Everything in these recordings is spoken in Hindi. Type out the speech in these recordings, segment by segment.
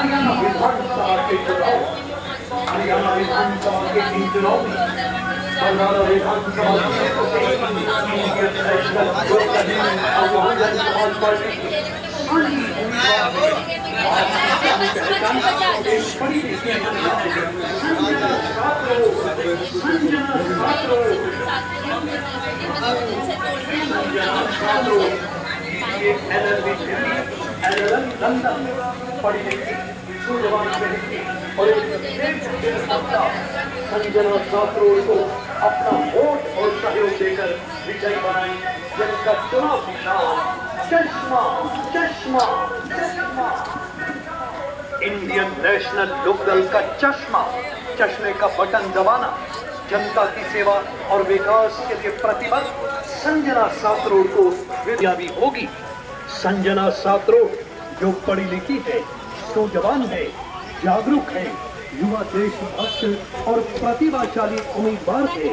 हरियाणा विधानसभा के चुनाव, हरियाणा विधानसभा के इन चुनाव में हरियाणा विधानसभा इंडियन नेशनल लोकदल और बहुजन समाज पार्टी संजना छात्रों को अपना वोट और सहयोग देकर विजयी बनाई, जिनका चुनाव निशान चश्मा चश्मा चश्मा। इंडियन नेशनल लोकदल का चश्मा, चश्मे का बटन दबाना, जनता की सेवा और विकास के लिए प्रतिबद्ध संजना छात्रों को कामयाबी होगी। संजना छात्रों जो पढ़ी लिखी है, नौजवान है, जागरूक है, युवा देशभक्त और प्रतिभाशाली उम्मीदवार है।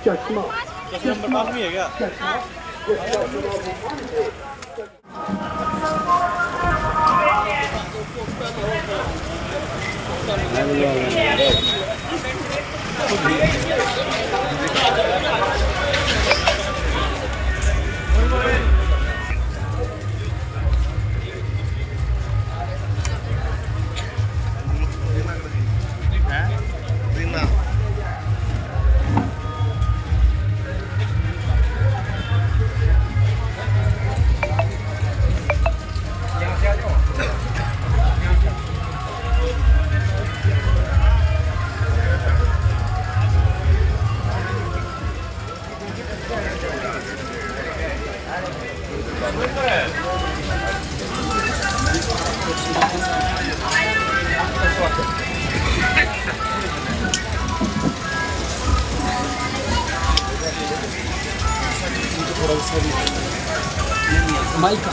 चश्मा चश्मा चश्मा माइका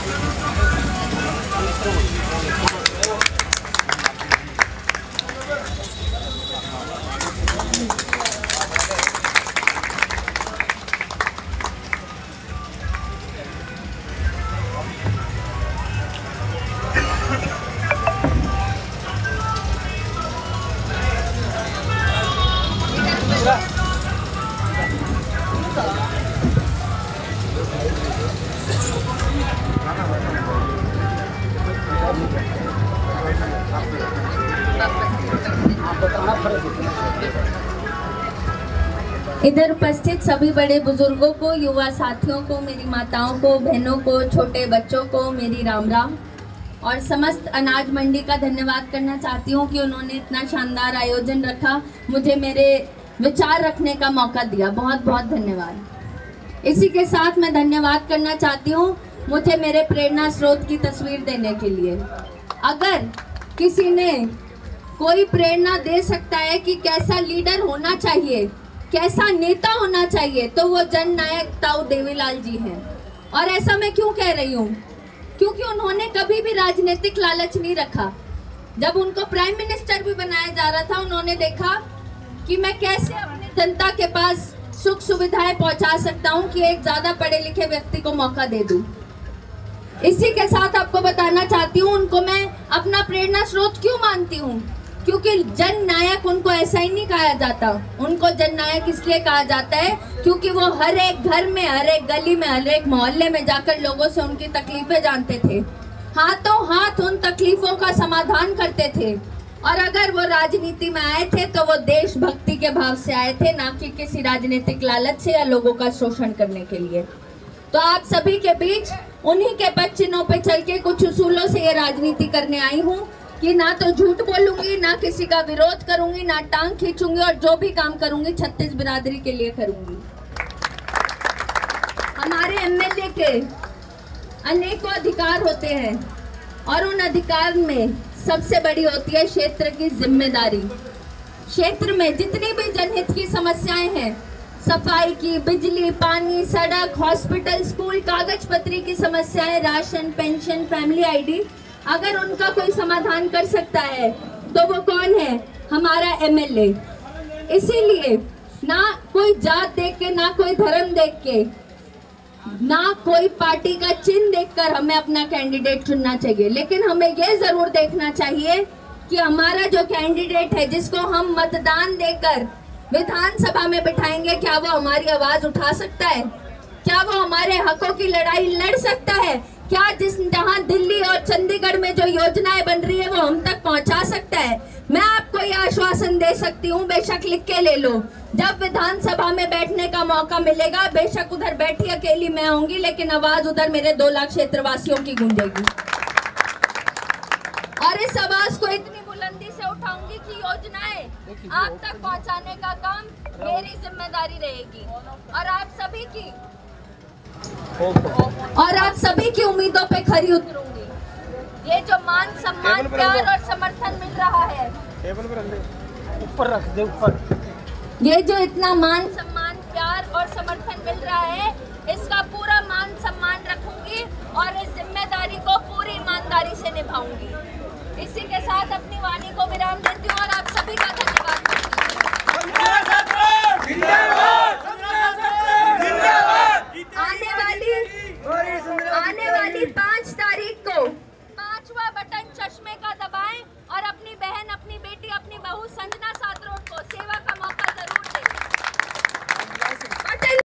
इधर उपस्थित सभी बड़े बुजुर्गों को, युवा साथियों को, मेरी माताओं को, बहनों को, छोटे बच्चों को मेरी राम राम। और समस्त अनाज मंडी का धन्यवाद करना चाहती हूँ कि उन्होंने इतना शानदार आयोजन रखा, मुझे मेरे विचार रखने का मौका दिया। बहुत बहुत धन्यवाद। इसी के साथ मैं धन्यवाद करना चाहती हूँ मुझे मेरे प्रेरणा स्रोत की तस्वीर देने के लिए। अगर किसी ने कोई प्रेरणा दे सकता है कि कैसा लीडर होना चाहिए, कैसा नेता होना चाहिए, तो वो जननायक ताऊ देवीलाल जी हैं। और ऐसा मैं क्यों कह रही हूँ? क्योंकि उन्होंने कभी भी राजनीतिक लालच नहीं रखा। जब उनको प्राइम मिनिस्टर भी बनाया जा रहा था, उन्होंने देखा कि मैं कैसे अपनी जनता के पास सुख सुविधाएं पहुंचा सकता हूं कि एक ज्यादा पढ़े लिखे व्यक्ति को मौका दे दूं। इसी के साथ आपको बताना चाहती हूँ उनको मैं अपना प्रेरणा स्रोत क्यों मानती हूँ। क्योंकि जननायक उनको ऐसा ही नहीं कहा जाता, उनको जननायक इसलिए कहा जाता है क्योंकि वो हर एक घर में, हर एक गली में, हर एक मोहल्ले में जाकर लोगों से उनकी तकलीफें जानते थे, हाथों हाथ उन तकलीफों का समाधान करते थे। और अगर वो राजनीति में आए थे तो वो देशभक्ति के भाव से आए थे, ना कि किसी राजनीतिक लालच से या लोगों का शोषण करने के लिए। तो आप सभी के बीच उन्हीं के पद चिन्हों पे चल के कुछ उसूलों से ये राजनीति करने आई हूँ कि ना तो झूठ बोलूंगी, ना किसी का विरोध करूंगी, ना टांग खींचूंगी, और जो भी काम करूंगी छत्तीस बिरादरी के लिए करूंगी। हमारे एमएलए के अनेकों अधिकार होते हैं और उन अधिकार में सबसे बड़ी होती है क्षेत्र की जिम्मेदारी। क्षेत्र में जितनी भी जनहित की समस्याएं हैं, सफाई की, बिजली, पानी, सड़क, हॉस्पिटल, स्कूल, कागज पत्री की समस्याएं, राशन, पेंशन, फैमिली आईडी, अगर उनका कोई समाधान कर सकता है तो वो कौन है? हमारा एमएलए। इसीलिए ना कोई जात देख के, ना कोई धर्म देख के, ना कोई पार्टी का चिन्ह देखकर हमें अपना कैंडिडेट चुनना चाहिए, लेकिन हमें ये जरूर देखना चाहिए कि हमारा जो कैंडिडेट है, जिसको हम मतदान देकर विधानसभा में बिठाएंगे, क्या वो हमारी आवाज उठा सकता है? क्या वो हमारे हकों की लड़ाई लड़ सकता है? क्या जहां दिल्ली और चंडीगढ़ में जो योजनाएं बन रही है वो हम तक पहुंचा सकता है? मैं आपको यह आश्वासन दे सकती हूँ, बेशक लिख के ले लो, जब विधानसभा में बैठने का मौका मिलेगा, बेशक उधर बैठी अकेली मैं होंगी, लेकिन आवाज उधर मेरे 2 लाख क्षेत्रवासियों की गूंजेगी। और इस आवाज को इतनी बुलंदी से उठाऊंगी कि योजनाएं आप तक पहुंचाने का काम मेरी जिम्मेदारी रहेगी और आप सभी की उम्मीदों पे खरी उतरूंगी। ये जो मान सम्मान प्यार और समर्थन मिल रहा है, टेबल पर ऊपर रख दे, ऊपर। ये जो इतना मान सम्मान प्यार और समर्थन मिल रहा है, इसका पूरा मान सम्मान रखूंगी और इस जिम्मेदारी को पूरी ईमानदारी से निभाऊंगी। इसी के साथ अपनी वाणी को विराम देती हूँ और आप सभी का